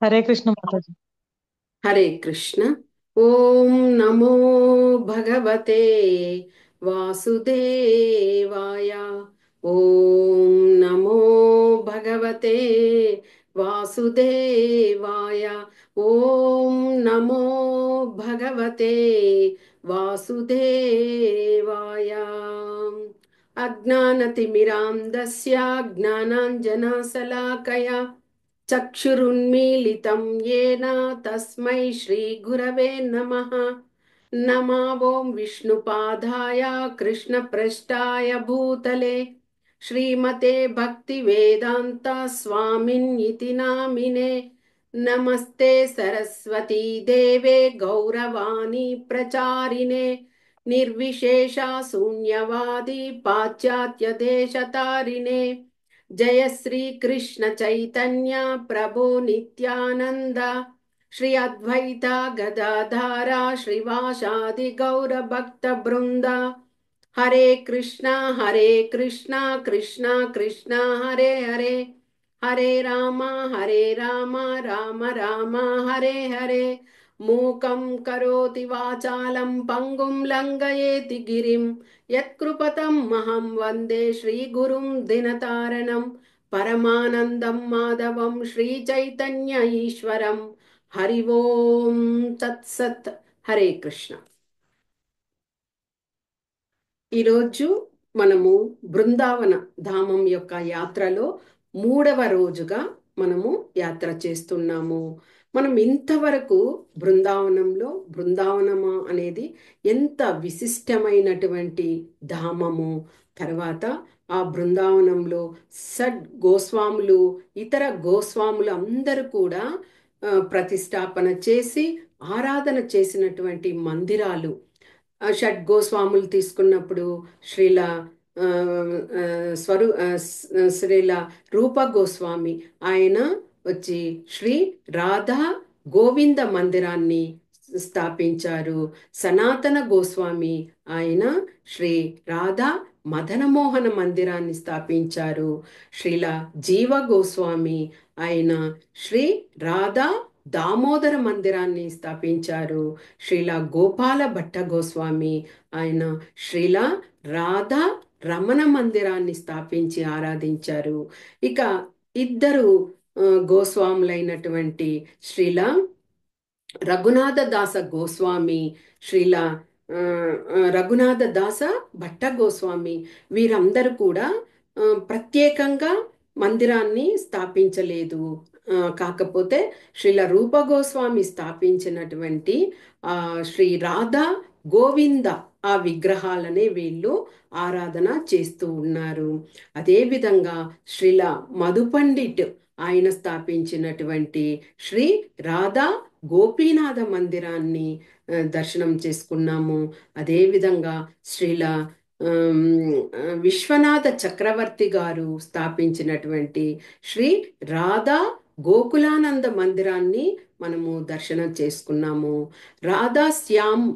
हरे कृष्ण माता जी। हरे कृष्ण। ओम नमो भगवते वासुदेवाय। ओम नमो भगवते वासुदेवाय। ओम नमो भगवते वासुदेवाय। अज्ञानतिमिरान्धस्य ज्ञानाञ्जनशलाकया चक्षुरुन्मीलितं येन तस्मै श्रीगुरवे नमः। नमः ॐ विष्णुपादाय कृष्णप्रेष्ठाय भूतले श्रीमते भक्तिवेदान्त स्वामिन्निति नामिने। नमस्ते सरस्वती देवे गौरवाणी प्रचारिणे निर्विशेषा शून्यवादी पाश्चात्य देशतारिणे। जय श्री कृष्ण चैतन्य प्रभु नित्यानंद श्री अद्वैता गदाधारा श्रीवासादि गौर भक्त वृंद। हरे कृष्णा कृष्णा कृष्णा हरे हरे। हरे राम राम राम हरे हरे। मूकं करोति वाचालं पंगुं लंघयेति गिरिं यत्कृपतं महं वन्दे श्रीगुरुं दिनतारणं परमानन्दं माधवं श्रीचैतन्य ईश्वरं। हरि ओम तत्सत्। हरे कृष्ण। ఈరోజు మనము బృందావన ధామం యొక్క యాత్రలో మూడవ రోజుగా మనము యాత్ర చేస్తున్నాము. మనం ఇంతవరకు బృందావనము అనేది ఎంత విశిష్టమైనటువంటి ధామము. తర్వాత ఆ బృందావనంలో షడ్ గోస్వాములు, ఇతర గోస్వాములు అందరూ కూడా ప్రతిష్టాపన చేసి ఆరాధన చేసినటువంటి మందిరాలు. షడ్ గోస్వాములు తీసుకున్నప్పుడు శ్రీల ఆ, ఆ, శ్రీల రూప గోస్వామి ఆయన వచ్చి శ్రీ రాధా గోవింద మందిరాన్ని స్థాపించారు. సనాతన గోస్వామి ఆయన శ్రీ రాధా మదనమోహన మందిరాన్ని స్థాపించారు. శ్రీల జీవ గోస్వామి ఆయన శ్రీ రాధా దామోదర మందిరాన్ని స్థాపించారు. శ్రీల గోపాల భట్ట గోస్వామి ఆయన శ్రీల రాధా రమణ మందిరాన్ని స్థాపించి ఆరాధించారు. ఇక ఇద్దరు గోస్వాములైనటువంటి శ్రీల రఘునాథ దాస గోస్వామి, శ్రీల రఘునాథ దాస భట్ట గోస్వామి, వీరందరూ కూడా ప్రత్యేకంగా మందిరాన్ని స్థాపించలేదు. కాకపోతే శ్రీల రూప గోస్వామి స్థాపించినటువంటి శ్రీ రాధా గోవింద ఆ విగ్రహాలనే వీళ్ళు ఆరాధన చేస్తూ ఉన్నారు. అదేవిధంగా శ్రీల మధు పండిట్ ఆయన స్థాపించినటువంటి శ్రీ రాధా గోపీనాథ మందిరాన్ని దర్శనం చేసుకున్నాము. అదేవిధంగా శ్రీల విశ్వనాథ చక్రవర్తి గారు స్థాపించినటువంటి శ్రీ రాధా గోకులానంద మందిరాన్ని మనము దర్శనం చేసుకున్నాము. రాధా శ్యామ్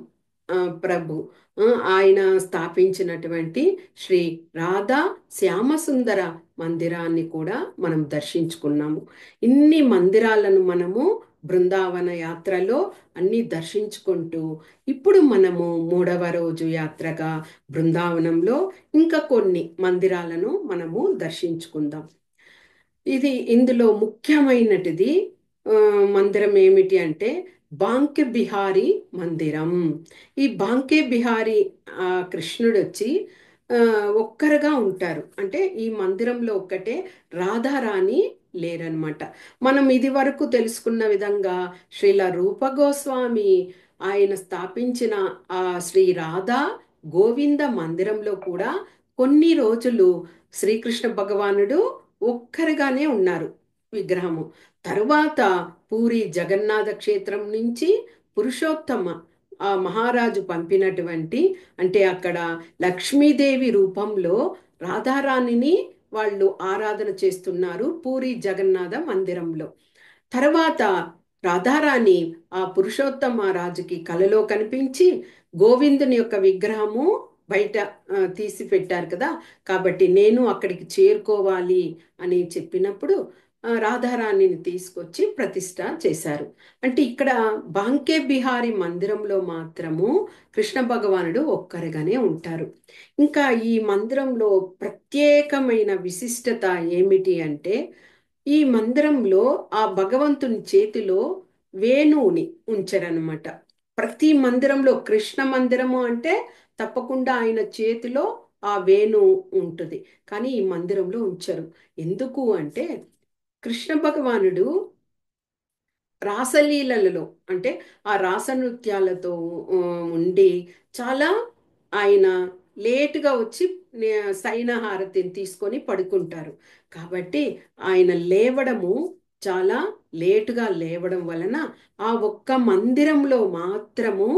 ప్రభు ఆయన స్థాపించినటువంటి శ్రీ రాధా శ్యామసుందర మందిరాన్ని కూడా మనం దర్శించుకున్నాము. ఇన్ని మందిరాలను మనము బృందావన యాత్రలో అన్ని దర్శించుకుంటూ ఇప్పుడు మనము మూడవ రోజు యాత్రగా బృందావనంలో ఇంకా కొన్ని మందిరాలను మనము దర్శించుకుందాం. ఇందులో ముఖ్యమైనటిది మందిరం ఏమిటి అంటే బాంకే బిహారీ మందిరం. ఈ బాంకే బిహారీ కృష్ణుడు వచ్చి ఒక్కరుగా ఉంటారు. అంటే ఈ మందిరంలో ఒక్కటే రాధారాణి లేరనమాట. మనం ఇది వరకు తెలుసుకున్న విధంగా శ్రీల రూప గోస్వామి ఆయన స్థాపించిన ఆ శ్రీ రాధా గోవింద మందిరంలో కూడా కొన్ని రోజులు శ్రీకృష్ణ భగవానుడు ఒక్కరిగానే ఉన్నారు విగ్రహము. తరువాత పూరి జగన్నాథ క్షేత్రం నుంచి పురుషోత్తమ ఆ మహారాజు పంపినటువంటి, అంటే అక్కడ లక్ష్మీదేవి రూపంలో రాధారాణిని వాళ్ళు ఆరాధన చేస్తున్నారు పూరి జగన్నాథ మందిరంలో. తర్వాత రాధారాణి ఆ పురుషోత్తమ రాజుకి కలలో కనిపించి గోవిందుని యొక్క విగ్రహము బయట తీసి పెట్టారు కదా, కాబట్టి నేను అక్కడికి చేరుకోవాలి అని చెప్పినప్పుడు రాధారాణిని తీసుకొచ్చి ప్రతిష్ట చేశారు. అంటే ఇక్కడ బాంకే బిహారీ మందిరంలో మాత్రము కృష్ణ భగవానుడు ఒక్కరిగానే ఉంటారు. ఇంకా ఈ మందిరంలో ప్రత్యేకమైన విశిష్టత ఏమిటి అంటే, ఈ మందిరంలో ఆ భగవంతుని చేతిలో వేణువుని ఉంచారనమాట. ప్రతి మందిరంలో కృష్ణ మందిరము అంటే తప్పకుండా ఆయన చేతిలో ఆ వేణు ఉంటుంది. కానీ ఈ మందిరంలో ఉంచరు. ఎందుకు అంటే కృష్ణ భగవానుడు రాసలీలలలో అంటే ఆ రాస నృత్యాలతో ఆ, ఉండి చాలా ఆయన లేటుగా వచ్చి సైన హారతిని తీసుకొని పడుకుంటారు. కాబట్టి ఆయన లేవడము చాలా లేటుగా లేవడం వలన ఆ ఒక్క మందిరంలో మాత్రము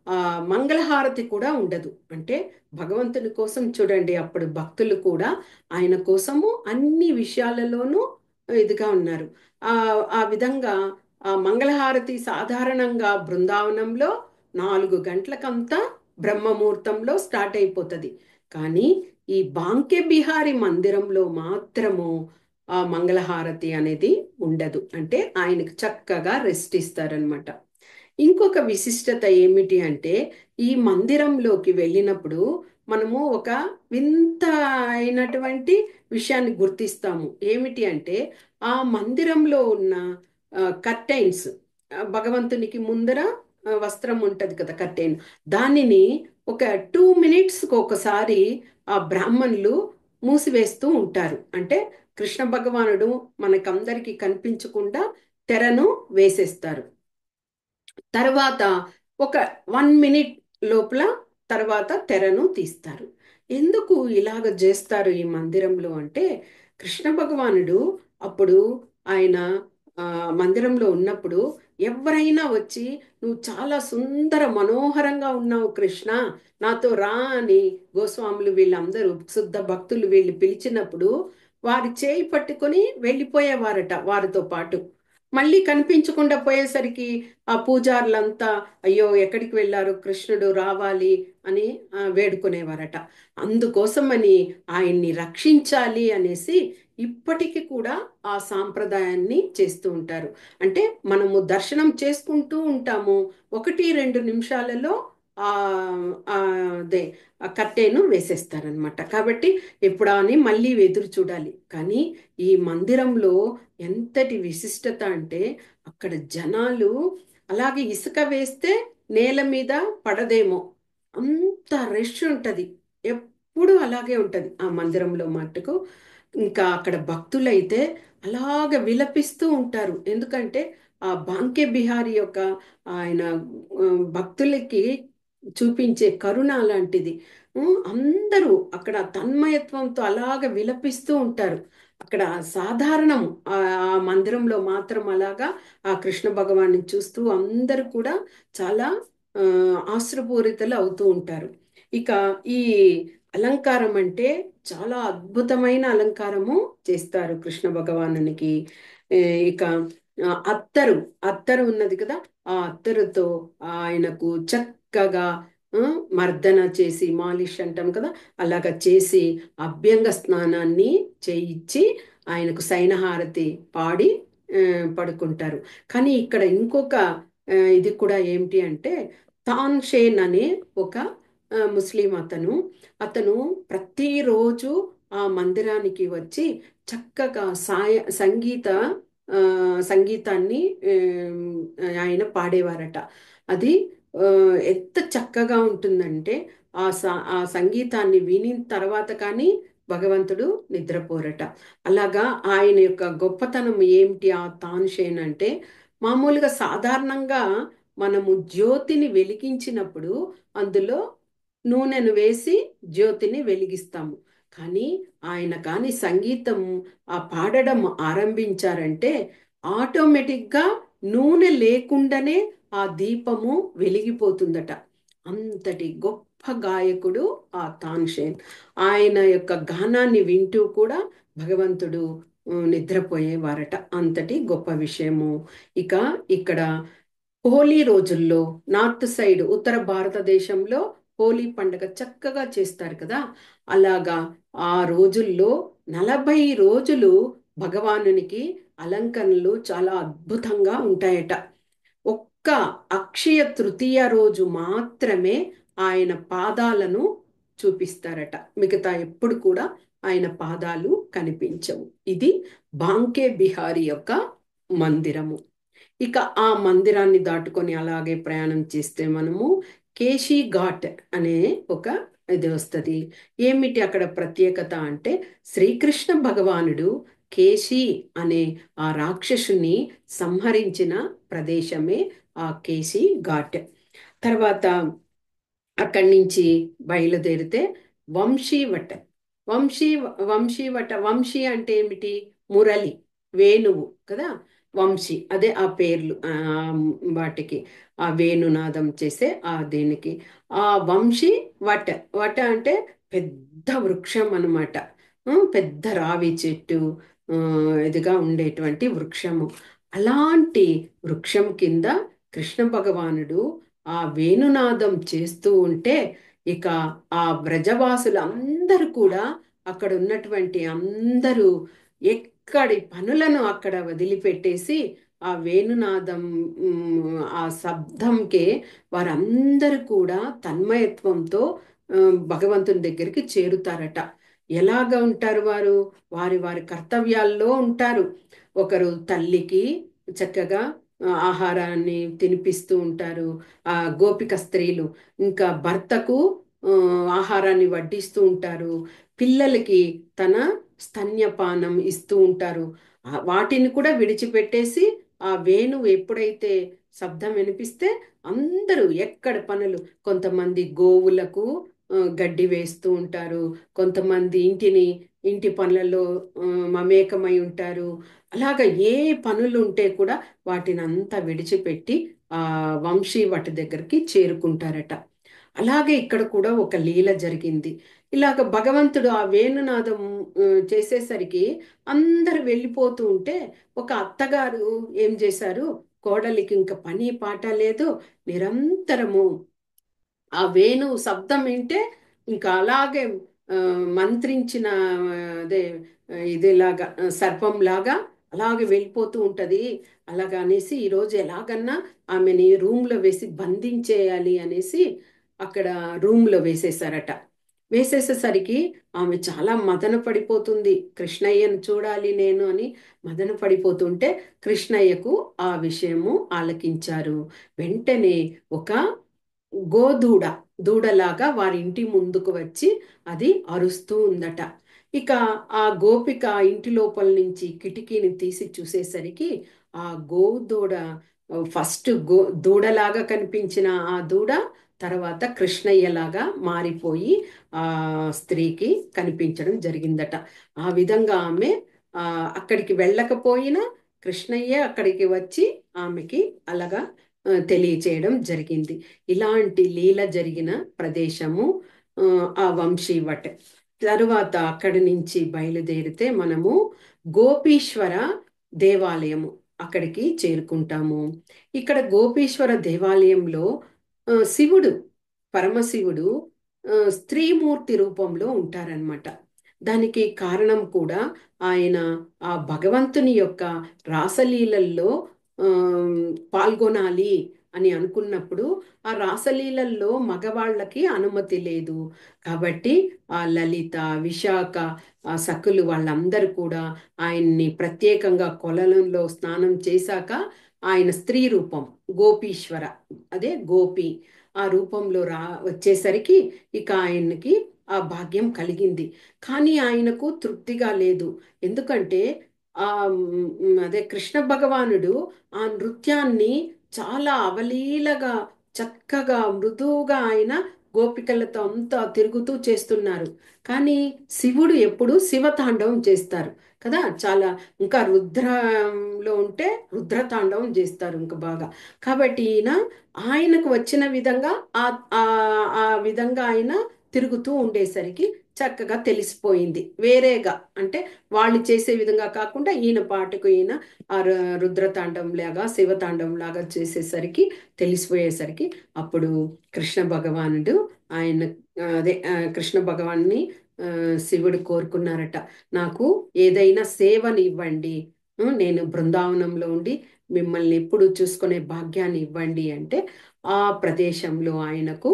ఆ మంగళహారతి కూడా ఉండదు. అంటే భగవంతుని కోసం చూడండి, అప్పుడు భక్తులు కూడా ఆయన కోసము అన్ని విషయాలలోనూ ఇదిగా ఉన్నారు. ఆ ఆ విధంగా ఆ మంగళహారతి సాధారణంగా బృందావనంలో 4 గంటలకంతా బ్రహ్మముహూర్తంలో స్టార్ట్ అయిపోతుంది. కానీ ఈ బాంకే బిహారీ మందిరంలో మాత్రము ఆ మంగళహారతి అనేది ఉండదు. అంటే ఆయనకు చక్కగా రెస్ట్ ఇస్తారనమాట. ఇంకొక విశిష్టత ఏమిటి అంటే, ఈ మందిరంలోకి వెళ్ళినప్పుడు మనము ఒక వింత అయినటువంటి విషయాన్ని గుర్తిస్తాము. ఏమిటి అంటే, ఆ మందిరంలో ఉన్న కర్టైన్స్, భగవంతునికి ముందర వస్త్రం ఉంటుంది కదా, కర్టైన్, దానిని ఒక 2 మినిట్స్కి ఒకసారి ఆ బ్రాహ్మణులు మూసివేస్తూ ఉంటారు. అంటే కృష్ణ భగవానుడు మనకందరికి కనిపించకుండా తెరను వేసేస్తారు. తర్వాత ఒక 1 మినిట్ లోపల తర్వాత తెరను తీస్తారు. ఎందుకు ఇలాగ చేస్తారు ఈ మందిరంలో అంటే, కృష్ణ భగవానుడు అప్పుడు ఆయన ఆ, మందిరంలో ఉన్నప్పుడు ఎవరైనా వచ్చి నువ్వు చాలా సుందర మనోహరంగా ఉన్నావు కృష్ణ, నాతో రా అని గోస్వాములు వీళ్ళందరూ శుద్ధ భక్తులు వీళ్ళు పిలిచినప్పుడు వారి చేయి పట్టుకొని వెళ్ళిపోయేవారట వారితో పాటు. మళ్ళీ కనిపించకుండా పోయేసరికి ఆ పూజారులంతా అయ్యో ఎక్కడికి వెళ్ళారు, కృష్ణుడు రావాలి అని వేడుకునేవారట. అందుకోసమని ఆయన్ని రక్షించాలి అనేసి ఇప్పటికీ కూడా ఆ సాంప్రదాయాన్ని చేస్తూ ఉంటారు. అంటే మనము దర్శనం చేసుకుంటూ ఉంటాము, 1-2 నిమిషాలలో ఆ ఆ, అదే ఆ కట్టెను వేసేస్తారనమాట. కాబట్టి ఎప్పుడా అని మళ్ళీ ఎదురు చూడాలి. కానీ ఈ మందిరంలో ఎంతటి విశిష్టత అంటే, అక్కడ జనాలు అలాగే ఇసుక వేస్తే నేల మీద పడదేమో, అంత రష్ ఉంటుంది. ఎప్పుడు అలాగే ఉంటుంది ఆ మందిరంలో మట్టుకు. ఇంకా అక్కడ భక్తులైతే అలాగ విలపిస్తూ ఉంటారు. ఎందుకంటే ఆ బాంకే బిహారీ యొక్క ఆయన భక్తులకి చూపించే కరుణ లాంటిది. అందరూ అక్కడ తన్మయత్వంతో అలాగ విలపిస్తూ ఉంటారు. అక్కడ సాధారణం ఆ మందిరంలో మాత్రం అలాగా ఆ కృష్ణ భగవాన్ని చూస్తూ అందరూ కూడా చాలా ఆ, ఆశ్రపూరితలు అవుతూ ఉంటారు. ఇక ఈ అలంకారం అంటే చాలా అద్భుతమైన అలంకారము చేస్తారు కృష్ణ భగవానునికి. ఏ, ఇక అత్తరు అత్తరు ఉన్నది కదా, ఆ అత్తరుతో ఆయనకు చక్కగా ఆ, మర్దన చేసి, మాలిష్ అంటాం కదా, అలాగా చేసి అభ్యంగ స్నానాన్ని చేయించి ఆయనకు సైనహారతి పాడి ఆ, పడుకుంటారు. కానీ ఇక్కడ ఇంకొక ఇది కూడా ఏమిటి అంటే, తాన్షేన్ అనే ఒక ముస్లిం అతను ప్రతిరోజు ఆ మందిరానికి వచ్చి చక్కగా ఆ, సంగీతాన్ని ఆయన పాడేవారట. అది ఆ, ఎంత చక్కగా ఉంటుందంటే, ఆ సంగీతాన్ని విని తర్వాత కానీ భగవంతుడు నిద్రపోరట. అలాగా ఆయన యొక్క గొప్పతనం ఏమిటి ఆ తాన్షేన్ అంటే, మామూలుగా సాధారణంగా మనము జ్యోతిని వెలిగించినప్పుడు అందులో నూనెను వేసి జ్యోతిని వెలిగిస్తాము. కానీ ఆయన కానీ సంగీతం ఆ పాడడం ఆరంభించారంటే ఆటోమేటిక్గా నూనె లేకుండానే ఆ దీపము వెలిగిపోతుందట. అంతటి గొప్ప గాయకుడు ఆ తాన్షేన్. ఆయన యొక్క గానాన్ని వింటూ కూడా భగవంతుడు నిద్రపోయేవారట. అంతటి గొప్ప విషయము. ఇక ఇక్కడ హోలీ రోజుల్లో నార్త్ సైడ్ ఉత్తర భారతదేశంలో హోలీ పండుగ చక్కగా చేస్తారు కదా, అలాగా ఆ రోజుల్లో 40 రోజులు భగవానునికి అలంకరణలు చాలా అద్భుతంగా ఉంటాయట. ఒక్క అక్షయ తృతీయ రోజు మాత్రమే ఆయన పాదాలను చూపిస్తారట. మిగతా ఎప్పుడు కూడా ఆయన పాదాలు కనిపించవు. ఇది బాంకే బిహారీ యొక్క మందిరము. ఇక ఆ మందిరాన్ని దాటుకొని అలాగే ప్రయాణం చేస్తే మనము కేశీ ఘాట్ అనే ఒక ఇది వస్తుంది. ఏమిటి అక్కడ ప్రత్యేకత అంటే, శ్రీకృష్ణ భగవానుడు కేశీ అనే ఆ రాక్షసుని సంహరించిన ప్రదేశమే ఆ కేశీ ఘాట్. తర్వాత అక్కడి నుంచి బయలుదేరితే వంశీవట. వంశీ వంశీవట, వంశీ అంటే ఏమిటి? మురళి, వేణువు కదా. వంశీ అదే ఆ పేర్లు, వాటికి ఆ వేణునాదం చేసే ఆ దీనికి ఆ వంశీ వట. వట అంటే పెద్ద వృక్షం అన్నమాట. పెద్ద రావి చెట్టు, ఆ, ఇదిగా ఉండేటువంటి వృక్షము. అలాంటి వృక్షం కింద కృష్ణ భగవానుడు ఆ వేణునాదం చేస్తూ ఉంటే, ఇక ఆ వ్రజవాసులు అందరూ కూడా, అక్కడ ఉన్నటువంటి అందరూ ఎక్కడి పనులను అక్కడ వదిలిపెట్టేసి ఆ వేణునాదం, ఆ శబ్దంకే వారందరూ కూడా తన్మయత్వంతో భగవంతుని దగ్గరికి చేరుతారట. ఎలాగా ఉంటారు వారు? వారి వారి కర్తవ్యాల్లో ఉంటారు. ఒకరు తల్లికి చక్కగా ఆహారాన్ని తినిపిస్తూ ఉంటారు, ఆ గోపిక స్త్రీలు. ఇంకా భర్తకు ఆ, ఆహారాన్ని వడ్డిస్తూ ఉంటారు. పిల్లలకి తన స్తన్యపానం ఇస్తూ ఉంటారు. వాటిని కూడా విడిచిపెట్టేసి ఆ వేణువు ఎప్పుడైతే శబ్దం వినిపిస్తే అందరూ ఎక్కడ పనులు, కొంతమంది గోవులకు గడ్డి వేస్తూ ఉంటారు, కొంతమంది ఇంటి పనులలో మమేకమై ఉంటారు. అలాగ ఏ పనులు ఉంటే కూడా వాటిని అంతా విడిచిపెట్టి ఆ వంశీ వాటి దగ్గరికి చేరుకుంటారట. అలాగే ఇక్కడ కూడా ఒక లీల జరిగింది. ఇలాగ భగవంతుడు ఆ వేణునాదం చేసేసరికి అందరు వెళ్ళిపోతూ ఉంటే, ఒక అత్తగారు ఏం చేశారు, కోడలికి ఇంకా పని పాట లేదు, నిరంతరము ఆ వేణువు శబ్దం వింటే ఇంకా అలాగే ఆ, మంత్రించిన అదే ఇదేలాగా సర్పంలాగా అలాగే వెళ్ళిపోతూ ఉంటది. అలాగా అనేసి ఈరోజు ఎలాగన్నా ఆమెని రూమ్లో వేసి బంధించేయాలి అనేసి అక్కడ రూమ్లో వేసేసారట. వేసేసేసరికి ఆమె చాలా మదన పడిపోతుంది. కృష్ణయ్యను చూడాలి నేను అని మదన పడిపోతుంటే, కృష్ణయ్యకు ఆ విషయము ఆలకించారు. వెంటనే ఒక గోదూడ, దూడలాగా వారి ఇంటి ముందుకు వచ్చి అది అరుస్తూ ఉందట. ఇక ఆ గోపిక ఇంటి లోపల నుంచి కిటికీని తీసి చూసేసరికి ఆ గోదూడ, ఫస్ట్ దూడలాగా కనిపించిన ఆ దూడ తర్వాత కృష్ణయ్యలాగా మారిపోయి ఆ స్త్రీకి కనిపించడం జరిగిందట. ఆ విధంగా ఆమె ఆ అక్కడికి వెళ్ళకపోయినా కృష్ణయ్య అక్కడికి వచ్చి ఆమెకి అలాగా తెలియచేయడం జరిగింది. ఇలాంటి లీల జరిగిన ప్రదేశము ఆ, ఆ వంశీవట్. తరువాత అక్కడి నుంచి బయలుదేరితే మనము గోపీశ్వర దేవాలయము అక్కడికి చేరుకుంటాము. ఇక్కడ గోపీశ్వర దేవాలయంలో శివుడు, పరమశివుడు స్త్రీమూర్తి రూపంలో ఉంటారనమాట. దానికి కారణం కూడా ఆయన ఆ భగవంతుని యొక్క రాసలీలల్లో పాల్గొనాలి అని అనుకున్నప్పుడు, ఆ రాసలీలల్లో మగవాళ్ళకి అనుమతి లేదు. కాబట్టి ఆ లలిత, విశాఖ, ఆ సకులు వాళ్ళందరూ కూడా ఆయన్ని ప్రత్యేకంగా కొలనంలో స్నానం చేశాక ఆయన స్త్రీ రూపం గోపీశ్వర, అదే గోపి, ఆ రూపంలో వచ్చేసరికి ఇక ఆయనకి ఆ భాగ్యం కలిగింది. కానీ ఆయనకు తృప్తిగా లేదు. ఎందుకంటే అదే కృష్ణ భగవానుడు ఆ నృత్యాన్ని చాలా అవలీలగా, చక్కగా, మృదువుగా ఆయన గోపికలతో అంతా తిరుగుతూ చేస్తున్నారు. కానీ శివుడు ఎప్పుడు శివతాండవం చేస్తారు కదా. చాలా ఇంకా రుద్రంలో ఉంటే రుద్రతాండవం చేస్తారు ఇంకా బాగా. కాబట్టి ఆయనకు వచ్చిన విధంగా ఆ ఆ ఆ విధంగా ఆయన తిరుగుతూ ఉండేసరికి చక్కగా తెలిసిపోయింది. వేరేగా అంటే వాళ్ళు చేసే విధంగా కాకుండా ఈయన పాటకు ఈయన ఆ రుద్రతాండం లాగా, శివతాండం లాగా చేసేసరికి, తెలిసిపోయేసరికి అప్పుడు కృష్ణ భగవానుడు ఆయన అదే కృష్ణ భగవాన్ని శివుడు కోరుకున్నారట, నాకు ఏదైనా సేవని ఇవ్వండి, నేను బృందావనంలో ఉండి మిమ్మల్ని ఎప్పుడు చూసుకునే భాగ్యాన్ని ఇవ్వండి అంటే ఆ ప్రదేశంలో ఆయనకు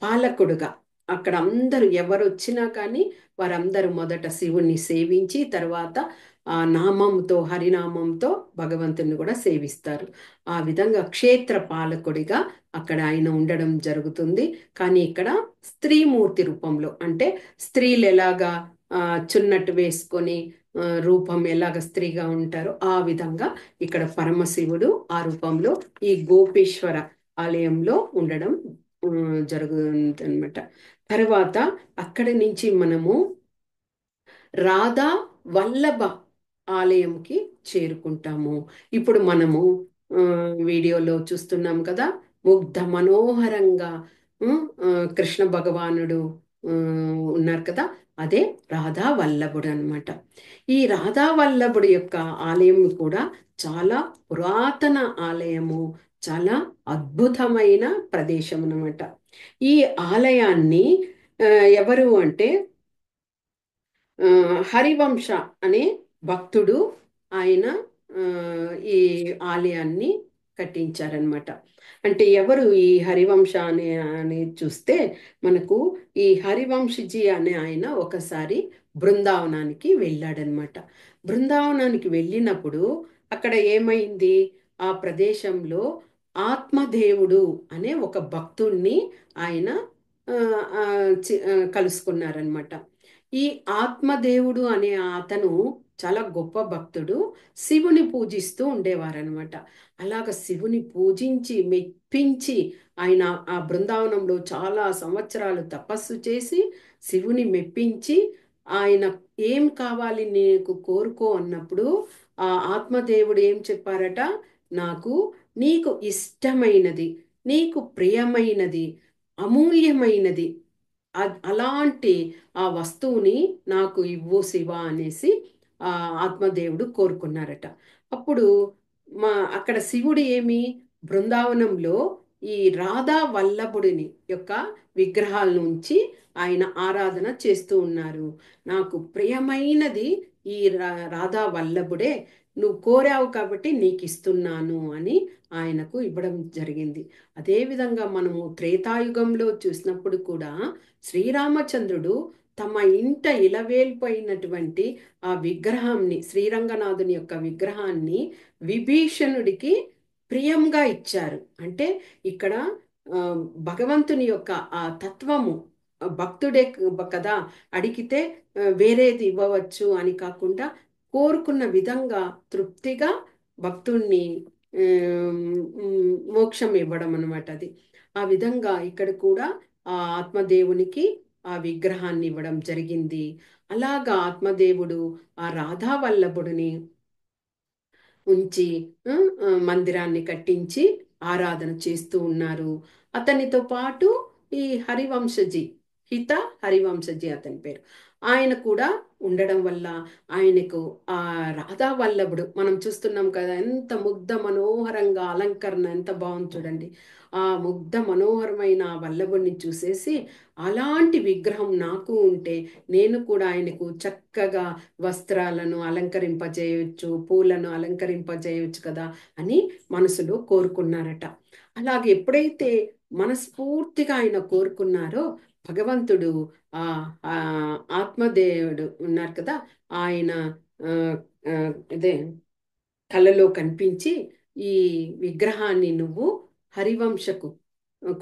పాలకుడుగా అక్కడ అందరూ ఎవరు వచ్చినా కానీ వారందరూ మొదట శివుణ్ణి సేవించి తర్వాత ఆ నామంతో హరినామంతో భగవంతుని కూడా సేవిస్తారు. ఆ విధంగా క్షేత్ర పాలకుడిగా అక్కడ ఆయన ఉండడం జరుగుతుంది. కానీ ఇక్కడ స్త్రీమూర్తి రూపంలో అంటే స్త్రీలు ఎలాగా చున్నట్టు వేసుకొని రూపం ఎలాగ స్త్రీగా ఉంటారో ఆ విధంగా ఇక్కడ పరమశివుడు ఆ రూపంలో ఈ గోపేశ్వర ఆలయంలో ఉండడం జరుగుతుంది అనమాట. తర్వాత అక్కడి నుంచి మనము రాధా వల్లభ ఆలయంకి చేరుకుంటాము. ఇప్పుడు మనము ఆ, వీడియోలో చూస్తున్నాం కదా, ముగ్ధ మనోహరంగా కృష్ణ భగవానుడు ఆ, ఉన్నారు కదా, అదే రాధా వల్లభుడు అనమాట. ఈ రాధా వల్లభుడు యొక్క ఆలయం కూడా చాలా పురాతన ఆలయము, చాలా అద్భుతమైన ప్రదేశం అన్నమాట. ఈ ఆలయాన్ని ఆ, ఎవరు అంటే ఆ, హరివంశ అనే భక్తుడు ఆయన ఆ, ఈ ఆలయాన్ని కట్టించారనమాట. అంటే ఎవరు ఈ హరివంశ అని చూస్తే మనకు ఈ హరివంశజీ అనే ఆయన ఒకసారి బృందావనానికి వెళ్ళాడనమాట. బృందావనానికి వెళ్ళినప్పుడు అక్కడ ఏమైంది, ఆ ప్రదేశంలో ఆత్మదేవుడు అనే ఒక భక్తుణ్ణి ఆయన ఆ, ఆ, కలుసుకున్నారనమాట. ఈ ఆత్మదేవుడు అనే అతను చాలా గొప్ప భక్తుడు, శివుని పూజిస్తూ ఉండేవారనమాట. అలాగ శివుని పూజించి మెప్పించి ఆయన ఆ బృందావనంలో చాలా సంవత్సరాలు తపస్సు చేసి శివుని మెప్పించి ఆయన ఏం కావాలి నీకు కోరుకో అన్నప్పుడు ఆ ఆత్మదేవుడు ఏం చెప్పారట, నాకు నీకు ఇష్టమైనది, నీకు ప్రియమైనది, అమూల్యమైనది అలాంటి ఆ వస్తువుని నాకు ఇవ్వు శివ అనేసి ఆ ఆత్మదేవుడు కోరుకున్నారట. అప్పుడు అక్కడ శివుడు ఏమి బృందావనంలో ఈ రాధా వల్లభుడిని యొక్క విగ్రహాల నుంచి ఆయన ఆరాధన చేస్తూ ఉన్నారు. నాకు ప్రియమైనది ఈ రాధా వల్లభుడే, నువ్వు కోరావు కాబట్టి నీకు ఇస్తున్నాను అని ఆయనకు ఇవ్వడం జరిగింది. అదేవిధంగా మనము త్రేతాయుగంలో చూసినప్పుడు కూడా శ్రీరామచంద్రుడు తమ ఇంట ఇలవేల్పోయినటువంటి ఆ విగ్రహాన్ని, శ్రీరంగనాథుని యొక్క విగ్రహాన్ని విభీషణుడికి ప్రియంగా ఇచ్చారు. అంటే ఇక్కడ ఆ, భగవంతుని యొక్క ఆ తత్వము భక్తుడే కదా అడిగితే వేరేది ఇవ్వవచ్చు అని కాకుండా కోరుకున్న విధంగా తృప్తిగా భక్తుణ్ణి మోక్షం ఇవ్వడం అనమాట అది. ఆ విధంగా ఇక్కడ కూడా ఆ ఆత్మదేవునికి ఆ విగ్రహాన్ని ఇవ్వడం జరిగింది. అలాగా ఆత్మదేవుడు ఆ రాధావల్లభుడిని ఉంచి మందిరాన్ని కట్టించి ఆరాధన చేస్తూ ఉన్నారు. అతనితో పాటు ఈ హరివంశజీ, హిత హరివంశజీ అతని పేరు, ఆయన కూడా ఉండడం వల్ల ఆయనకు ఆ రాధా వల్లభుడు మనం చూస్తున్నాం కదా, ఎంత ముగ్ధ మనోహరంగా అలంకరణ ఎంత బాగుంది చూడండి. ఆ ముగ్ధ మనోహరమైన ఆ వల్లభుడిని చూసేసి అలాంటి విగ్రహం నాకు ఉంటే నేను కూడా ఆయనకు చక్కగా వస్త్రాలను అలంకరింపజేయవచ్చు, పూలను అలంకరింపజేయవచ్చు కదా అని మనసులో కోరుకున్నారట. అలాగే ఎప్పుడైతే మనస్ఫూర్తిగా ఆయన కోరుకున్నారో భగవంతుడు ఆ ఆ ఆత్మదేవుడు ఉన్నారు కదా, ఆయన ఆ, ఆ, ఇదే కలలో కనిపించి ఈ విగ్రహాన్ని నువ్వు హరివంశకు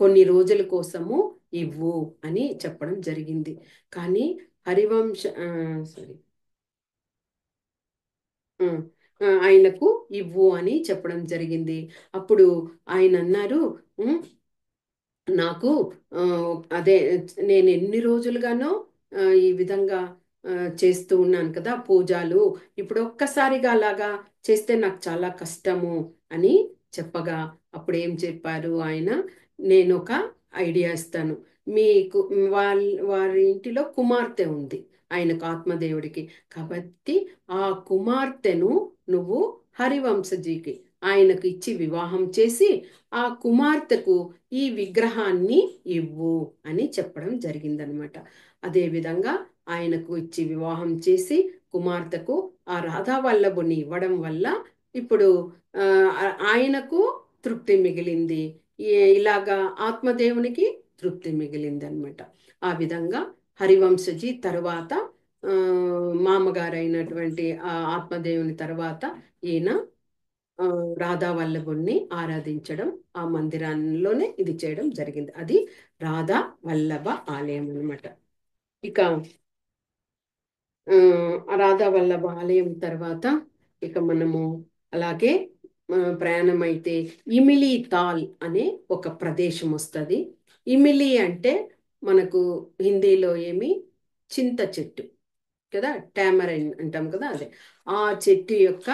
కొన్ని రోజుల కోసము ఇవ్వు అని చెప్పడం జరిగింది. కానీ హరివంశ సారీ ఆయనకు ఇవ్వు అని చెప్పడం జరిగింది. అప్పుడు ఆయన అన్నారు, నాకు ఆ, అదే నేను ఎన్ని రోజులుగానో ఈ విధంగా చేస్తూ ఉన్నాను కదా పూజలు, ఇప్పుడు ఒక్కసారిగా అలాగా చేస్తే నాకు చాలా కష్టము అని చెప్పగా అప్పుడు ఏం చెప్పారు ఆయన, నేను ఒక ఐడియా ఇస్తాను. మీకు వారి ఇంటిలో కుమార్తె ఉంది ఆయనకు ఆత్మదేవుడికి, కాబట్టి ఆ కుమార్తెను నువ్వు హరివంశజీకి ఆయనకు ఇచ్చి వివాహం చేసి ఆ కుమార్తెకు ఈ విగ్రహాన్ని ఇవ్వు అని చెప్పడం జరిగిందనమాట. అదేవిధంగా ఆయనకు ఇచ్చి వివాహం చేసి కుమార్తెకు ఆ రాధా వల్లభుని ఇవ్వడం వల్ల ఇప్పుడు ఆ, ఆయనకు తృప్తి మిగిలింది. ఇలాగా ఆత్మదేవునికి తృప్తి మిగిలింది అనమాట. ఆ విధంగా హరివంశజీ తరువాత ఆ, మామగారైనటువంటి ఆ ఆత్మదేవుని తర్వాత ఈయన ఆ, రాధా వల్లభుణ్ణి ఆరాధించడం, ఆ మందిరంలోనే ఇది చేయడం జరిగింది. అది రాధా వల్లభ ఆలయం అన్నమాట. ఇక రాధా వల్లభ ఆలయం తర్వాత ఇక మనము అలాగే ప్రయాణం అయితే ఇమిలి తాల్ అనే ఒక ప్రదేశం వస్తుంది. ఇమిలి అంటే మనకు హిందీలో ఏమి చింత చెట్టు కదా, టామరైన్ అంటాం కదా, అదే ఆ చెట్టు యొక్క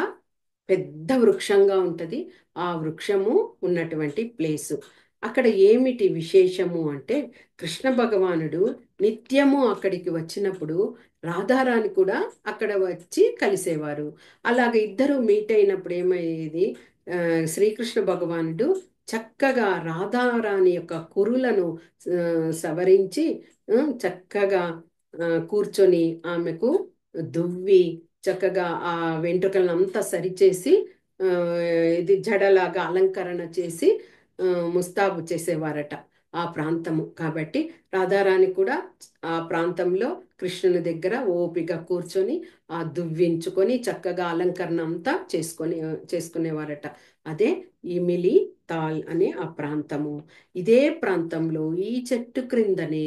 పెద్ద వృక్షంగా ఉంటుంది. ఆ వృక్షము ఉన్నటువంటి ప్లేసు. అక్కడ ఏమిటి విశేషము అంటే కృష్ణ భగవానుడు నిత్యము అక్కడికి వచ్చినప్పుడు రాధారాణి కూడా అక్కడ వచ్చి కలిసేవారు. అలాగే ఇద్దరు మీట్ అయినప్పుడు ఏమయ్యేది, ఆ, శ్రీకృష్ణ భగవానుడు చక్కగా రాధారాణి యొక్క కురులను ఆ, సవరించి చక్కగా కూర్చొని ఆమెకు దువ్వి చక్కగా ఆ వెంట్రుకలను అంతా సరిచేసి ఆ, ఇది జడలాగా అలంకరణ చేసి ఆ, ముస్తాబు చేసేవారట ఆ ప్రాంతము. కాబట్టి రాధారాణి కూడా ఆ ప్రాంతంలో కృష్ణుని దగ్గర ఓపిక కూర్చొని ఆ దువ్వించుకొని చక్కగా అలంకరణ అంతా చేసుకునేవారట. అదే ఇమిలి తాల్ అనే ఆ ప్రాంతము. ఇదే ప్రాంతంలో ఈ చెట్టు క్రిందనే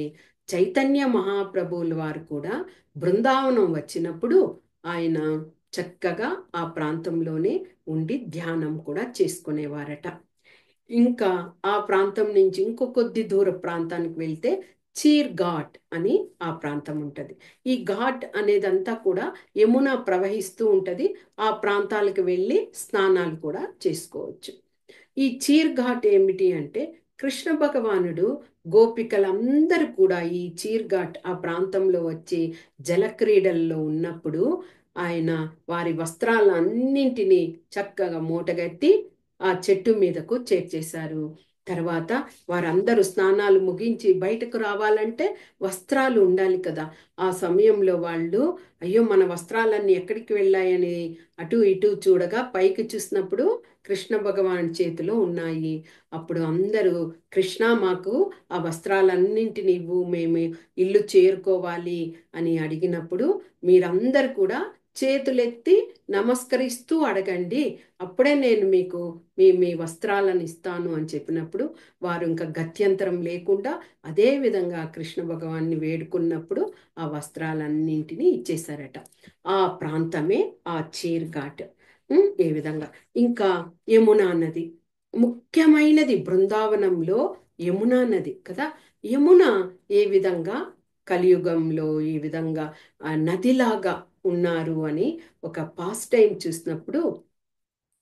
చైతన్య మహాప్రభువుల వారు కూడా బృందావనం వచ్చినప్పుడు ఆయన చక్కగా ఆ ప్రాంతంలోనే ఉండి ధ్యానం కూడా చేసుకునేవారట. ఇంకా ఆ ప్రాంతం నుంచి ఇంకో కొద్ది దూర ప్రాంతానికి వెళ్తే చీర్ ఘాట్ అని ఆ ప్రాంతం ఉంటుంది. ఈ ఘాట్ అనేదంతా కూడా యమున ప్రవహిస్తూ ఉంటుంది. ఆ ప్రాంతాలకు వెళ్ళి స్నానాలు కూడా చేసుకోవచ్చు. ఈ చీర్ ఘాట్ ఏమిటి అంటే కృష్ణ భగవానుడు గోపికలందరూ కూడా ఈ చీర్ ఘాట్ ఆ ప్రాంతంలో వచ్చి జలక్రీడల్లో ఉన్నప్పుడు ఆయన వారి వస్త్రాలన్నింటినీ చక్కగా మూటగట్టి ఆ చెట్టు మీదకు చేర్చేశారు. తర్వాత వారందరూ స్నానాలు ముగించి బయటకు రావాలంటే వస్త్రాలు ఉండాలి కదా. ఆ సమయంలో వాళ్ళు అయ్యో మన వస్త్రాలన్నీ ఎక్కడికి వెళ్ళాయని అటు ఇటు చూడగా పైకి చూసినప్పుడు కృష్ణ భగవాన్ చేతిలో ఉన్నాయి. అప్పుడు అందరూ కృష్ణ మాకు ఆ వస్త్రాలన్నింటినీ ఇవ్వు, మేము ఇల్లు చేరుకోవాలి అని అడిగినప్పుడు మీరందరూ కూడా చేతులెత్తి నమస్కరిస్తూ అడగండి, అప్పుడే నేను మీకు మీ మీ వస్త్రాలను ఇస్తాను అని చెప్పినప్పుడు వారు ఇంకా గత్యంతరం లేకుండా అదే విధంగా కృష్ణ భగవాన్ని వేడుకున్నప్పుడు ఆ వస్త్రాలన్నింటినీ ఇచ్చేశారట. ఆ ప్రాంతమే ఆ చీర్ ఘాట్. ఏ విధంగా ఇంకా యమునా నది ముఖ్యమైనది బృందావనంలో, యమునా నది కదా. యమున ఏ విధంగా కలియుగంలో ఈ విధంగా నదిలాగా ఉన్నారు అని ఒక పాస్ట్ టైం చూసినప్పుడు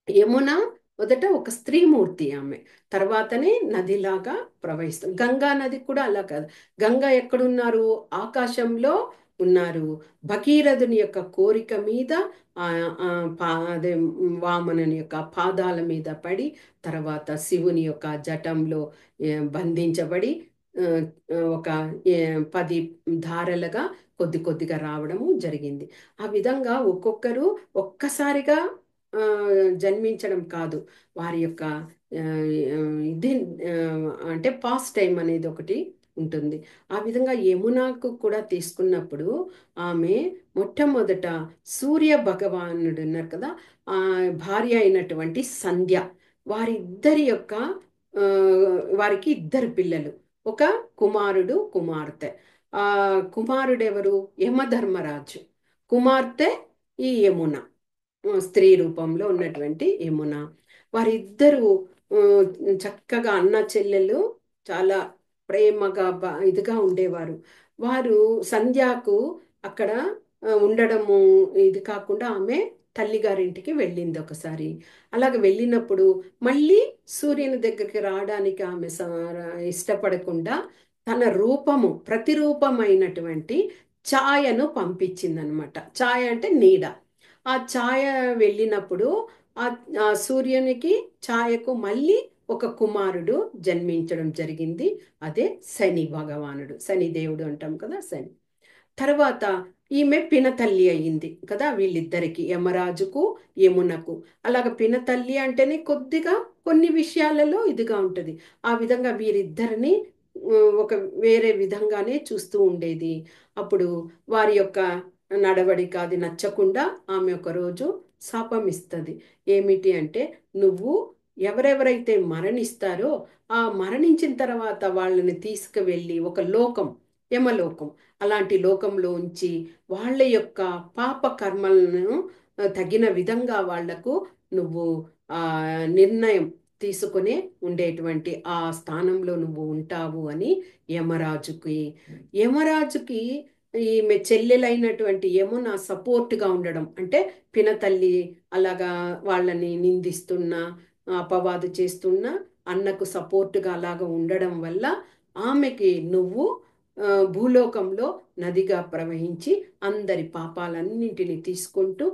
యమున మొదట ఒక స్త్రీమూర్తి ఆమె, తర్వాతనే నదిలాగా ప్రవహిస్తుంది. గంగా నది కూడా అలా కాదు. గంగా ఎక్కడున్నారు, ఆకాశంలో ఉన్నారు. భగీరథుని యొక్క కోరిక మీద ఆ ఆ అదే వామనుని యొక్క పాదాల మీద పడి తర్వాత శివుని యొక్క జటంలో బంధించబడి ఆ, ఒక 10 ధారలుగా కొద్ది కొద్దిగా రావడము జరిగింది. ఆ విధంగా ఒక్కొక్కరు ఒక్కసారిగా ఆ, జన్మించడం కాదు, వారి యొక్క ఆ, ఇది ఆ, అంటే పాస్ట్ టైం అనేది ఒకటి ఉంటుంది. ఆ విధంగా యమునాకు కూడా తీసుకున్నప్పుడు ఆమె మొట్టమొదట సూర్య భగవానుడు ఉన్నారు కదా, ఆ భార్య అయినటువంటి సంధ్య, వారిద్దరి యొక్క ఆ, వారికి ఇద్దరు పిల్లలు, ఒక కుమారుడు కుమార్తె. ఆ కుమారుడు ఎవరు, యమధర్మరాజు, కుమార్తె ఈ యమున, స్త్రీ రూపంలో ఉన్నటువంటి యమున. వారిద్దరూ ఆ, చక్కగా అన్న చెల్లెలు చాలా ప్రేమగా ఇదిగా ఉండేవారు. వారు సంధ్యాకు అక్కడ ఉండడము ఇది కాకుండా ఆమె తల్లిగారింటికి వెళ్ళింది ఒకసారి. అలాగ వెళ్ళినప్పుడు మళ్ళీ సూర్యుని దగ్గరికి రావడానికి ఆమె ఇష్టపడకుండా తన రూపము ప్రతిరూపమైనటువంటి ఛాయను పంపించిందనమాట. ఛాయ అంటే నీడ. ఆ ఛాయ వెళ్ళినప్పుడు ఆ ఆ సూర్యునికి ఛాయకు మళ్ళీ ఒక కుమారుడు జన్మించడం జరిగింది. అదే శని భగవానుడు, శని దేవుడు అంటాం కదా, శని. తర్వాత ఈమె పినతల్లి అయ్యింది కదా వీళ్ళిద్దరికి, యమరాజుకు యమునకు. అలాగ పినతల్లి అంటేనే కొద్దిగా కొన్ని విషయాలలో ఇదిగా ఉంటుంది. ఆ విధంగా వీరిద్దరిని ఒక వేరే విధంగానే చూస్తూ ఉండేది. అప్పుడు వారి యొక్క నడవడిక అది నచ్చకుండా ఆమె ఒక రోజు శాపం ఇస్తుంది. ఏమిటి అంటే, నువ్వు ఎవరెవరైతే మరణిస్తారో ఆ మరణించిన తర్వాత వాళ్ళని తీసుకువెళ్ళి ఒక లోకం, యమలోకం, అలాంటి లోకంలో ఉంచి వాళ్ళ యొక్క పాప కర్మలను తగిన విధంగా వాళ్లకు నువ్వు ఆ నిర్ణయం తీసుకునే ఉండేటువంటి ఆ స్థానంలో నువ్వు ఉంటావు అని యమరాజుకి యమరాజుకి ఈమె చెల్లెలైనటువంటి యమున సపోర్ట్గా ఉండడం, అంటే పినతల్లి అలాగా వాళ్ళని నిందిస్తున్నా అపవాదు చేస్తున్నా అన్నకు సపోర్టుగా అలాగా ఉండడం వల్ల ఆమెకి నువ్వు భూలోకంలో నదిగా ప్రవహించి అందరి పాపాలన్నింటినీ తీసుకుంటూ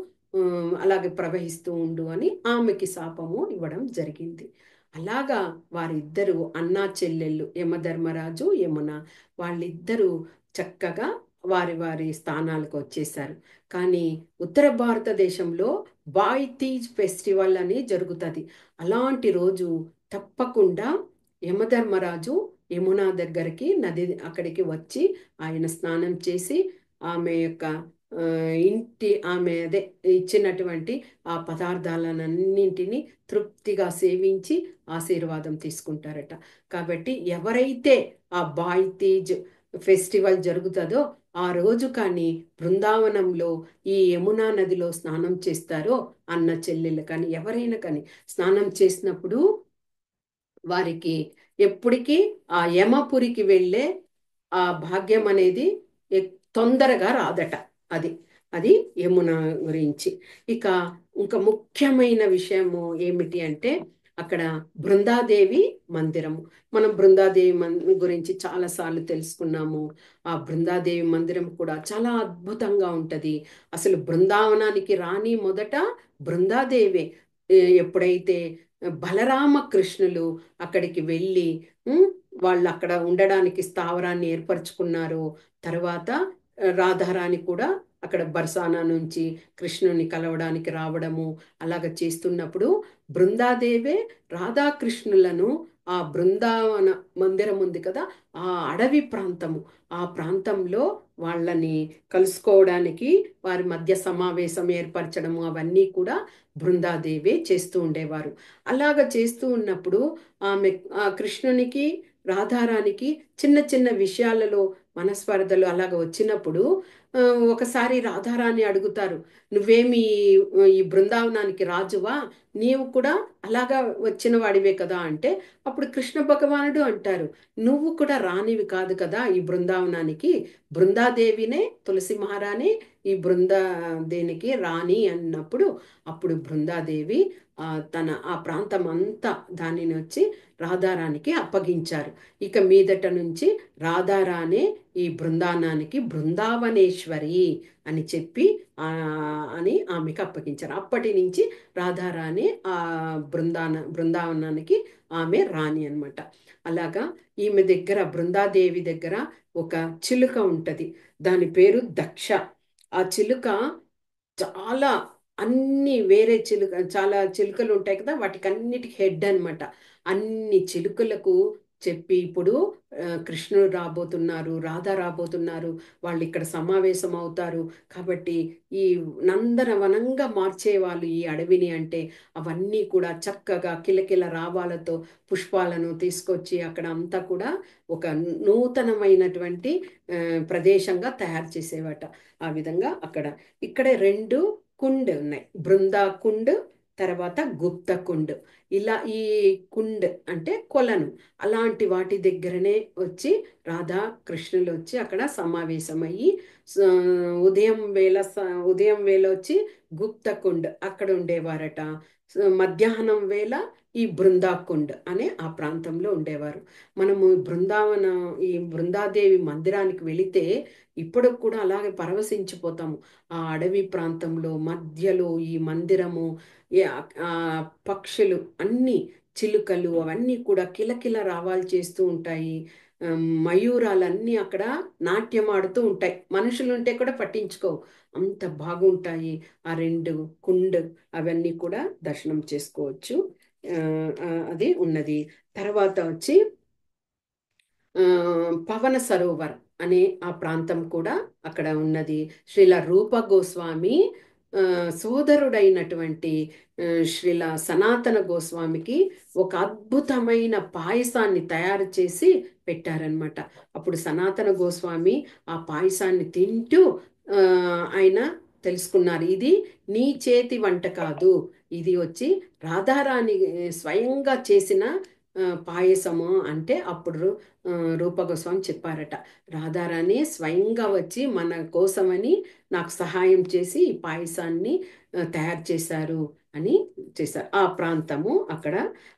అలాగే ప్రవహిస్తూ ఉండు అని ఆమెకి శాపము ఇవ్వడం జరిగింది. అలాగా వారిద్దరూ అన్నా చెల్లెళ్ళు, యమధర్మరాజు యమున, వాళ్ళిద్దరూ చక్కగా వారి వారి స్థానాలకు వచ్చేసారు. కానీ ఉత్తర భారతదేశంలో బాయ్ తీజ్ ఫెస్టివల్ అని జరుగుతుంది. అలాంటి రోజు తప్పకుండా యమధర్మరాజు యమున దగ్గరికి నది అక్కడికి వచ్చి ఆయన స్నానం చేసి ఆమె యొక్క ఆమె అదే ఇచ్చినటువంటి ఆ పదార్థాలన్నింటినీ తృప్తిగా సేవించి ఆశీర్వాదం తీసుకుంటారట. కాబట్టి ఎవరైతే ఆ బాయ్ తీజ్ ఫెస్టివల్ జరుగుతుందో ఆ రోజు కానీ బృందావనంలో ఈ యమునా నదిలో స్నానం చేస్తారో అన్న చెల్లెలు కానీ ఎవరైనా కానీ స్నానం చేసినప్పుడు వారికి ఎప్పటికీ ఆ యమపురికి వెళ్ళే ఆ భాగ్యం అనేది తొందరగా రాదట. అది అది యమున గురించి. ఇక ఇంకా ముఖ్యమైన విషయము ఏమిటి అంటే, అక్కడ బృందాదేవి మందిరము. మనం బృందాదేవి గురించి చాలాసార్లు తెలుసుకున్నాము. ఆ బృందాదేవి మందిరం కూడా చాలా అద్భుతంగా ఉంటుంది. అసలు బృందావనానికి రాని మొదట బృందాదేవి ఎప్పుడైతే బలరామ కృష్ణులు అక్కడికి వెళ్ళి వాళ్ళు అక్కడ ఉండడానికి స్థావరాన్ని ఏర్పరచుకున్నారు. తర్వాత రాధారాణి కూడా అక్కడ బర్సానా నుంచి కృష్ణుని కలవడానికి రావడము అలాగ చేస్తున్నప్పుడు బృందాదేవే రాధాకృష్ణులను ఆ బృందావన మందిరం ఉంది కదా, ఆ అడవి ప్రాంతము, ఆ ప్రాంతంలో వాళ్ళని కలుసుకోవడానికి వారి మధ్య సమావేశం ఏర్పరచడము అవన్నీ కూడా బృందాదేవి చేస్తూ ఉండేవారు. అలాగ చేస్తూ ఉన్నప్పుడు ఆమె ఆ కృష్ణునికి రాధారానికి చిన్న చిన్న విషయాలలో మనస్పర్ధలు అలాగ వచ్చినప్పుడు ఒకసారి రాధారాణి అడుగుతారు, నువ్వేమి ఈ బృందావనానికి రాజువా, నీవు కూడా అలాగా వచ్చిన వాడివే కదా అంటే, అప్పుడు కృష్ణ భగవానుడు అంటారు, నువ్వు కూడా రానివి కాదు కదా ఈ బృందావనానికి, బృందాదేవినే తులసి మహారాణి ఈ దేనికి రాణి అన్నప్పుడు అప్పుడు బృందాదేవి తన ఆ ప్రాంతం అంతా దానిని వచ్చి రాధారానికి అప్పగించారు. ఇక మీదట నుంచి రాధారాణే ఈ బృందావనానికి బృందావనేశ్వరి అని చెప్పి అని ఆమెకు అప్పగించారు. అప్పటి నుంచి రాధారాణి ఆ బృందావనానికి ఆమె రాణి అనమాట. అలాగా ఈమె దగ్గర బృందాదేవి దగ్గర ఒక చిలుక ఉంటది, దాని పేరు దక్ష. ఆ చిలుక చాలా అన్ని వేరే చాలా చిలుకలు ఉంటాయి కదా, వాటికి అన్నిటికి హెడ్ అనమాట. అన్ని చిలుకలకు చెప్పి ఇప్పుడు కృష్ణుడు రాబోతున్నారు, రాధ రాబోతున్నారు, వాళ్ళు ఇక్కడ సమావేశం అవుతారు కాబట్టి ఈ నందనవనంగా మార్చేవాళ్ళు ఈ అడవిని అంటే అవన్నీ కూడా చక్కగా కిలకిల రావాలతో పుష్పాలను తీసుకొచ్చి అక్కడ అంతా కూడా ఒక నూతనమైనటువంటి ప్రదేశంగా తయారు చేసేవాట. ఆ విధంగా అక్కడ ఇక్కడే రెండు కుండ్ ఉన్నాయి, బృందా కుండ్ తర్వాత గుప్త కుండ్. ఇలా ఈ కుండ్ అంటే కొలను, అలాంటి వాటి దగ్గరనే వచ్చి రాధా కృష్ణులు వచ్చి అక్కడ సమావేశమయ్యి ఉదయం వేళ వచ్చి గుప్త కుండ్ అక్కడ ఉండేవారట. మధ్యాహ్నం వేళ ఈ బృందాకుండ్ అనే ఆ ప్రాంతంలో ఉండేవారు. మనము ఈ బృందాదేవి మందిరానికి వెళితే ఇప్పుడు కూడా అలాగే పరవశించిపోతాము. ఆ అడవి ప్రాంతంలో మధ్యలో ఈ మందిరము, ఆ పక్షులు అన్ని చిలుకలు అవన్నీ కూడా కిలకిల రావాలు చేస్తూ ఉంటాయి. మయూరాలన్నీ అక్కడ నాట్యం ఆడుతూ ఉంటాయి. మనుషులు ఉంటే కూడా పట్టించుకోవు, అంత బాగుంటాయి. ఆ రెండు కుండ్ అవన్నీ కూడా దర్శనం చేసుకోవచ్చు. ఆ, అది ఉన్నది. తర్వాత వచ్చి ఆ, పవన సరోవర్ అనే ఆ ప్రాంతం కూడా అక్కడ ఉన్నది. శ్రీల రూప గోస్వామి ఆ, సోదరుడైనటువంటి శ్రీల సనాతన గోస్వామికి ఒక అద్భుతమైన పాయసాన్ని తయారు చేసి పెట్టారనమాట. అప్పుడు సనాతన గోస్వామి ఆ పాయసాన్ని తింటూ ఆ, ఆయన తెలుసుకున్నారు, ఇది నీ చేతి వంట కాదు, ఇది వచ్చి రాధారాణి స్వయంగా చేసిన పాయసము అంటే. అప్పుడు ఆ, రూప గోస్వామి చెప్పారట, రాధారాణి స్వయంగా వచ్చి మన కోసమని నాకు సహాయం చేసి ఈ పాయసాన్ని తయారు చేశారు అని చేశారు. ఆ ప్రాంతము అక్కడ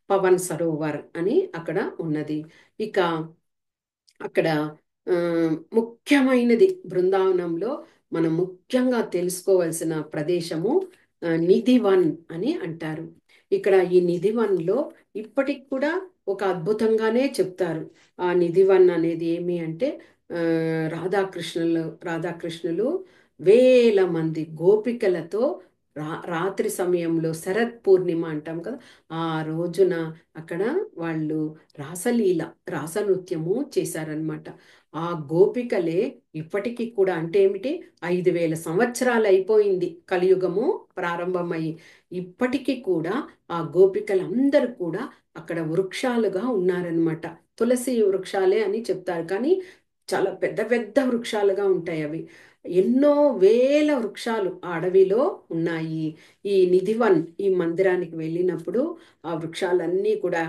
పవన్ సరోవర్ అని అక్కడ ఉన్నది. ఇక అక్కడ ఆ, ముఖ్యమైనది బృందావనంలో మనం ముఖ్యంగా తెలుసుకోవాల్సిన ప్రదేశము నిధివన్ అని అంటారు. ఇక్కడ ఈ నిధివన్లో ఇప్పటికి కూడా ఒక అద్భుతంగానే చెప్తారు. ఆ నిధివన్ అనేది ఏమి అంటే ఆ, రాధాకృష్ణులు వేల మంది గోపికలతో రాత్రి సమయంలో శరత్ పూర్ణిమ అంటాం కదా, ఆ రోజున అక్కడ వాళ్ళు రాసలీల రాసనృత్యము చేశారనమాట. ఆ గోపికలే ఇప్పటికీ కూడా, అంటే ఏమిటి, 5,000 సంవత్సరాలు అయిపోయింది కలియుగము ప్రారంభమయ్యి, ఇప్పటికీ కూడా ఆ గోపికలందరూ కూడా అక్కడ వృక్షాలుగా ఉన్నారనమాట. తులసి వృక్షాలే అని చెప్తారు, కానీ చాలా పెద్ద పెద్ద వృక్షాలుగా ఉంటాయి అవి. ఎన్నో వేల వృక్షాలు ఆ అడవిలో ఉన్నాయి. ఈ నిధివన్ ఈ మందిరానికి వెళ్ళినప్పుడు ఆ వృక్షాలన్నీ కూడా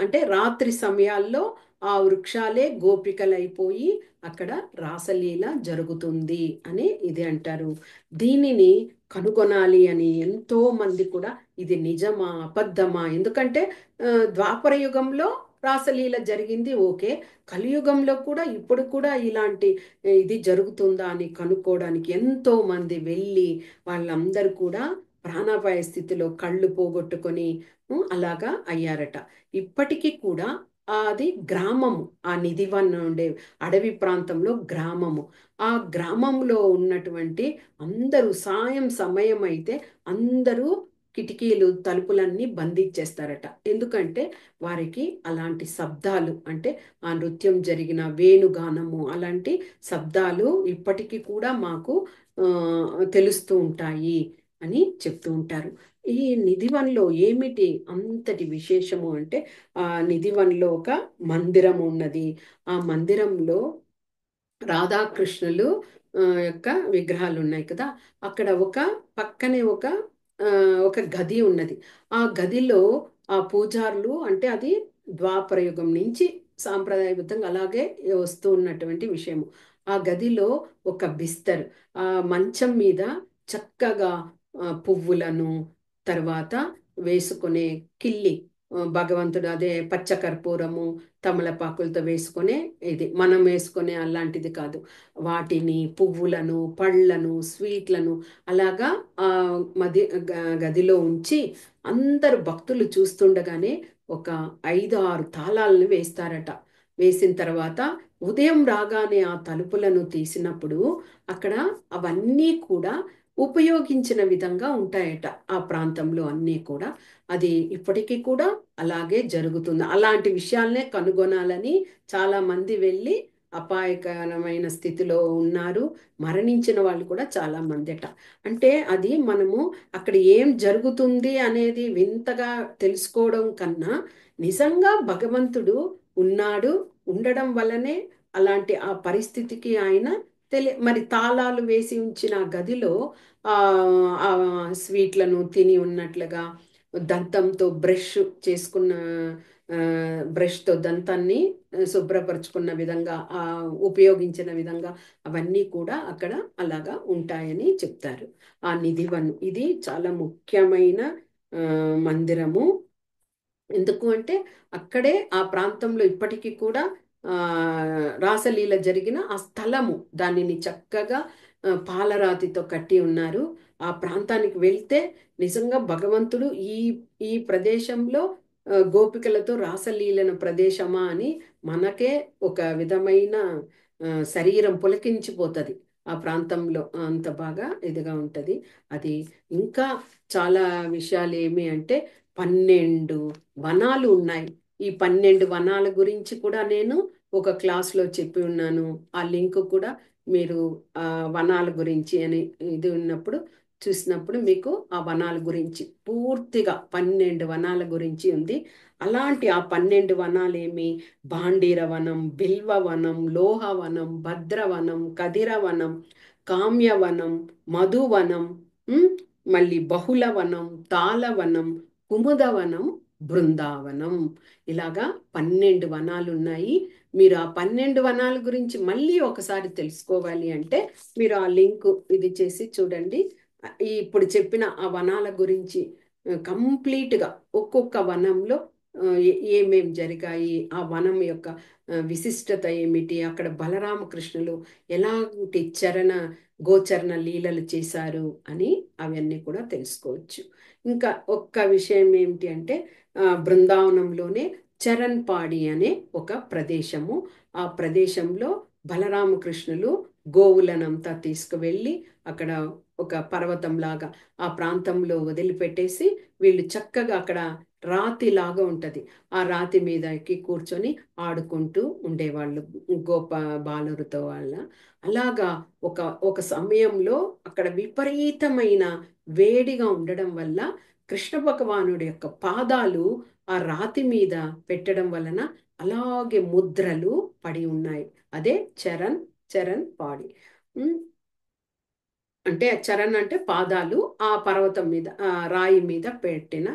అంటే రాత్రి సమయాల్లో ఆ వృక్షాలే గోపికలైపోయి అక్కడ రాసలీల జరుగుతుంది అని ఇది అంటారు. దీనిని కనుగొనాలి అని ఎంతో మంది కూడా, ఇది నిజమా అబద్ధమా, ఎందుకంటే ద్వాపర యుగంలో రాసలీల జరిగింది ఓకే, కలియుగంలో కూడా ఇప్పుడు కూడా ఇలాంటి ఇది జరుగుతుందా అని కనుక్కోవడానికి ఎంతో మంది వెళ్ళి వాళ్ళందరూ కూడా ప్రాణాపాయ స్థితిలో కళ్ళు పోగొట్టుకొని అలాగా అయ్యారట. ఇప్పటికీ కూడా అది గ్రామము, ఆ నిధివన్ ఉండే అడవి ప్రాంతంలో గ్రామము. ఆ గ్రామంలో ఉన్నటువంటి అందరూ సాయం సమయం అయితే అందరూ కిటికీలు తలుపులన్నీ బంధించేస్తారట. ఎందుకంటే వారికి అలాంటి శబ్దాలు, అంటే ఆ నృత్యం జరిగిన వేణుగానము అలాంటి శబ్దాలు ఇప్పటికీ కూడా మాకు తెలుస్తూ ఉంటాయి అని చెప్తూ ఉంటారు. ఈ నిధివన్లో ఏమిటి అంతటి విశేషము అంటే, ఆ నిధివన్లో ఒక మందిరం ఉన్నది. ఆ మందిరంలో రాధాకృష్ణులు యొక్క విగ్రహాలు ఉన్నాయి కదా, అక్కడ ఒక పక్కనే ఆ, ఒక గది ఉన్నది. ఆ గదిలో ఆ పూజారులు, అంటే అది ద్వాపర యుగం నుంచి సాంప్రదాయబద్ధంగా అలాగే వస్తూ ఉన్నటువంటి విషయము. ఆ గదిలో ఒక బిస్తర్, ఆ మంచం మీద చక్కగా పువ్వులను తర్వాత వేసుకునే కిల్లి, భగవంతుడు అదే పచ్చకర్పూరము తమలపాకులతో వేసుకునే, ఇది మనం వేసుకునే అలాంటిది కాదు, వాటిని పువ్వులను పళ్ళను స్వీట్లను అలాగా ఆ గదిలో ఉంచి అందరు భక్తులు చూస్తుండగానే ఒక 5-6 తాళాలను వేస్తారట. వేసిన తర్వాత ఉదయం రాగానే ఆ తలుపులను తీసినప్పుడు అక్కడ అవన్నీ కూడా ఉపయోగించిన విధంగా ఉంటాయట. ఆ ప్రాంతంలో అన్నీ కూడా అది ఇప్పటికీ కూడా అలాగే జరుగుతుంది. అలాంటి విషయాలనే కనుగొనాలని చాలా మంది వెళ్ళి అపాయకరమైన స్థితిలో ఉన్నారు, మరణించిన వాళ్ళు కూడా చాలా మందిట. అంటే అది మనము అక్కడ ఏం జరుగుతుంది అనేది వింతగా తెలుసుకోవడం కన్నా, నిజంగా భగవంతుడు ఉన్నాడు, ఉండడం వల్లనే అలాంటి ఆ పరిస్థితికి ఆయన మరి తాళాలు వేసి ఉంచిన ఆ గదిలో ఆ ఆ స్వీట్లను తిని ఉన్నట్లుగా, దంతంతో బ్రష్ చేసుకున్న బ్రష్తో దంతాన్ని శుభ్రపరచుకున్న విధంగా, ఉపయోగించిన విధంగా అవన్నీ కూడా అక్కడ అలాగా ఉంటాయని చెప్తారు. ఆ నిధివన్ ఇది చాలా ముఖ్యమైన ఆ, మందిరము. ఎందుకు అంటే అక్కడే ఆ ప్రాంతంలో ఇప్పటికీ కూడా ఆ రాసలీల జరిగిన ఆ స్థలము, దానిని చక్కగా పాలరాతితో కట్టి ఉన్నారు. ఆ ప్రాంతానికి వెళ్తే నిజంగా భగవంతుడు ఈ ఈ ప్రదేశంలో గోపికలతో రాసలీలన ప్రదేశమా అని మనకే ఒక విధమైన శరీరం పులకించిపోతుంది. ఆ ప్రాంతంలో అంత బాగా ఇదిగా ఉంటుంది. అది ఇంకా చాలా విషయాలు ఏమి అంటే 12 వనాలు ఉన్నాయి. ఈ 12 వనాల గురించి కూడా నేను ఒక క్లాస్లో చెప్పి ఉన్నాను. ఆ లింక్ కూడా మీరు ఆ వనాల గురించి అని ఇది ఉన్నప్పుడు చూసినప్పుడు మీకు ఆ వనాల గురించి పూర్తిగా 12 వనాల గురించి ఉంది. అలాంటి ఆ 12 వనాలేమి భాండీరవనం, బిల్వవనం, లోహవనం, భద్రవనం, కదిరవనం, కామ్యవనం, మధువనం, ఉమ్, మళ్ళీ బహుళవనం, తాళవనం, కుముదవనం, బృందావనం, ఇలాగా 12 వనాలు ఉన్నాయి. మీరు ఆ 12 వనాల గురించి మళ్ళీ ఒకసారి తెలుసుకోవాలి అంటే మీరు ఆ లింక్ ఇది చేసి చూడండి. ఇప్పుడు చెప్పిన ఆ వనాల గురించి కంప్లీట్గా ఒక్కొక్క వనంలో ఏమేం జరిగాయి, ఆ వనం యొక్క విశిష్టత ఏమిటి, అక్కడ బలరామకృష్ణులు ఎలాంటి గోచరణ లీలలు చేశారు అని అవన్నీ కూడా తెలుసుకోవచ్చు. ఇంకా ఒక్క విషయం ఏమిటి అంటే బృందావనంలోనే చరణ్పాడి అనే ఒక ప్రదేశము. ఆ ప్రదేశంలో బలరామకృష్ణులు గోవులనంతా తీసుకువెళ్ళి అక్కడ ఒక పర్వతం లాగా ఆ ప్రాంతంలో వదిలిపెట్టేసి వీళ్ళు చక్కగా అక్కడ రాతి లాగా ఉంటది. ఆ రాతి మీద ఎక్కి కూర్చొని ఆడుకుంటూ ఉండేవాళ్ళు గోప బాలురతో వాళ్ళ. అలాగా ఒక ఒక సమయంలో అక్కడ విపరీతమైన వేడిగా ఉండడం వల్ల కృష్ణ భగవానుడి యొక్క పాదాలు ఆ రాతి మీద పెట్టడం వలన అలాగే ముద్రలు పడి ఉన్నాయి. అదే చరణ్, చరణ్ పాడి. అంటే చరణ్ అంటే పాదాలు ఆ పర్వతం మీద ఆ రాయి మీద పెట్టిన